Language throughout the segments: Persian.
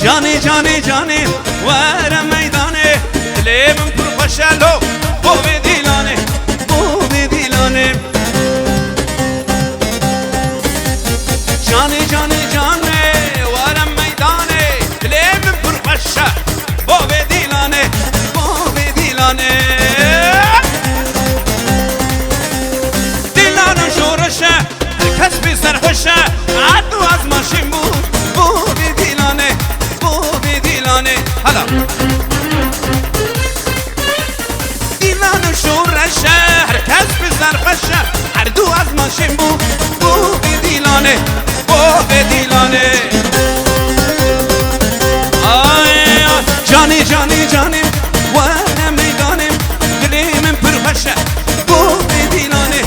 جانی جانی جانی وره میدانه دلی من پر خوشلو بو دیلانه بو دیلانه جانی جانی جانی وره میدانه دلی من پر خوشه بو دیلانه بو دیلانه دیلانه شورشه هرکس بی سرخوشه عدو از ماشین بود بو دیلانه هلا دیلان شورشه هر کس بزن خوشه هر دو از ماشین بو دیلانه جانی جانی جانی و نمیدانم دلی من پر خوشه بو دیلانه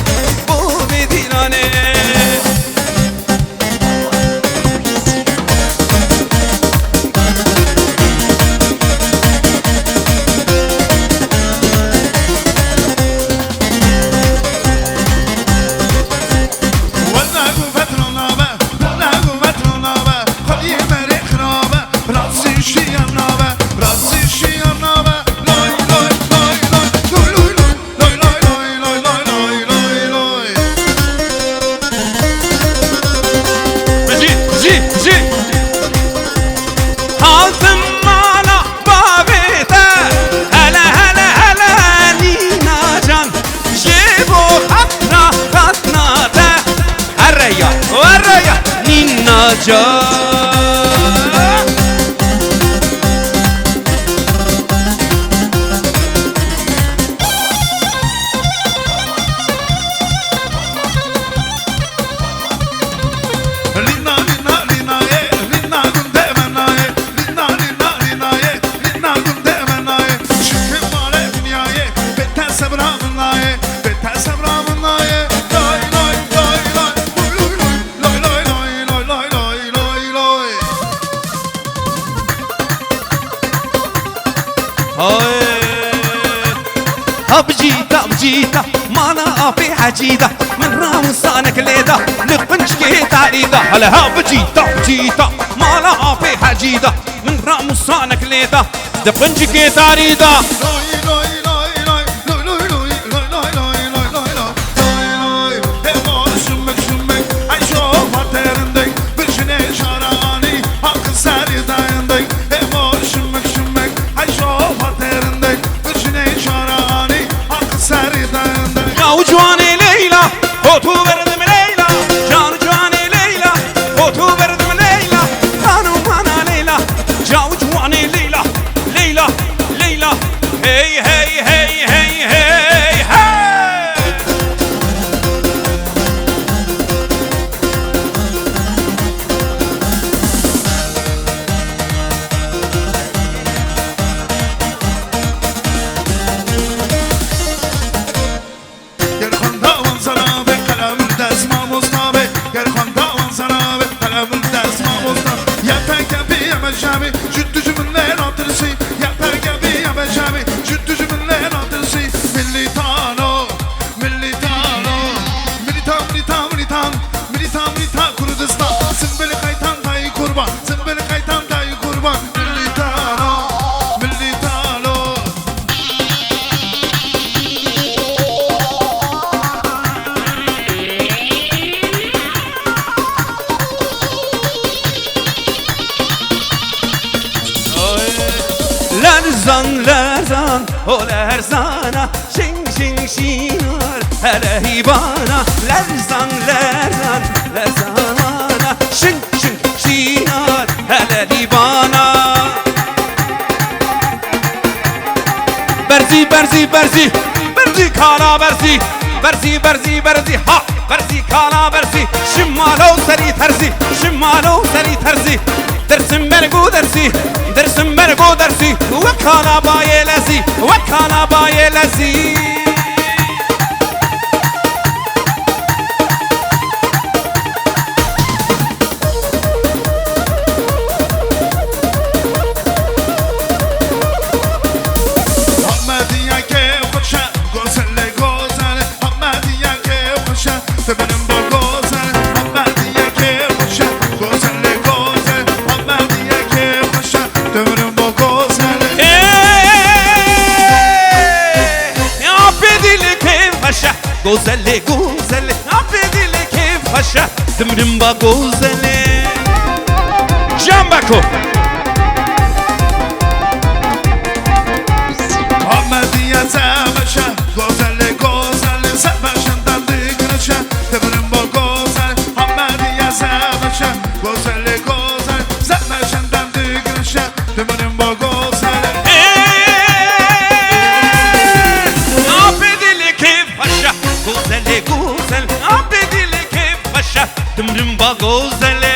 جا بجيتا مانا في حجيدة من رامسانك ليدا نقنشكي تعريدة هلا ها بجيتا مانا في حجيدة من رامسانك ليدا نقنشكي تعريدة hey ولا هرزانا شين شين شينار هلا هيبانا لرزان لرزان لرزانا شين شين شينار هلا هيبانا برزي برزي برزي برزي كانا برزي برزي برزي برزي ها برزي كانا برزي شمالو سري ترزي شمالو سري ترزي درسم برگو درسی درسم برگو درسی وکانا بای لذی وکانا بای لذی گوزله گوزله آفدی لکه فشه دمرم با گوزله جام بکو آمدیه زمشه گوزله گوزله زمشن دردگرشه دمرم با گوزله آمدیه زمشه گوزله گوزله زمشن دردگرشه دمرم با گوزله آفدی لکه فشه گوزله گوزله آفدی لکه فشه دمرم با گوزله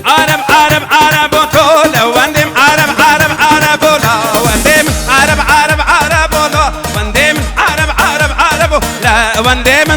عرب عرب عرب وطولة واندم عرب عرب عرب ولا واندم عرب عرب عرب ولا واندم عرب عرب عرب لا واندم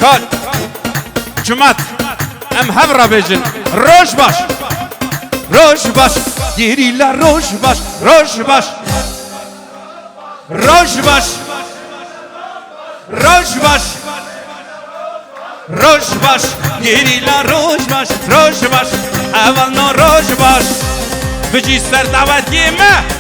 كال جمعت ام هبرة بيجن روش باش روش باش ديري لا روش باش روش باش روش باش روش باش روش باش ديري لا روش باش روش باش اول نو روش باش بجي سر دعوت يمه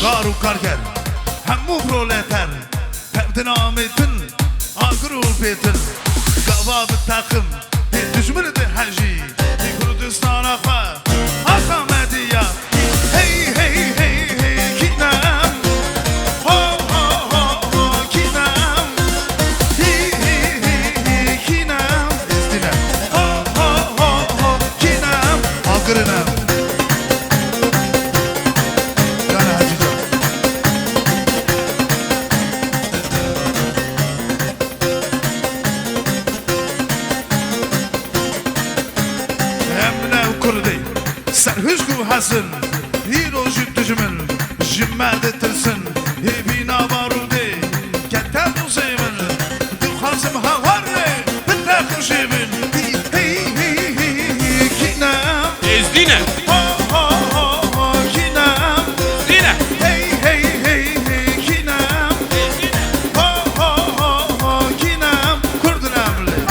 کار و کارگر همو پرولتر تبدن آمیتن آگر و بیتن قواب تاقم دجمن ده حجی کردستان آخوا آخوا مدیا هی هی هی هی کینم هو هو هو هو کینم هی هی هی هی کینم استینم هو هو هو هو کینم آگرنم سرهشگو حسن هیرو جد جمل جمعد ترسن هی بینا باروده کتب زیمن دو خازم هواره بتاخر شیمن هی هی هی هی کینم ازدینه ها ها ها ها کینم دینه هی هی هی هی کینم ها ها ها ها کینم کردنم لی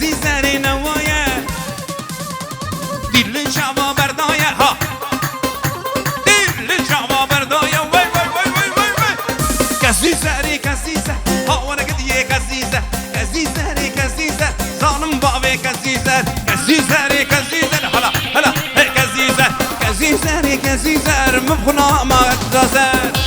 عزیزر نوایه دل شما بردایه ها دل شما بردایه وای وای وای وای وای وای عزیزر عزیزر ها وانا قدیه عزیزر عزیزر عزیزر ظالم بابه عزیزر عزیزر عزیزر هلا هلا عزیزر عزیزر عزیزر مبخنا ما اتزازر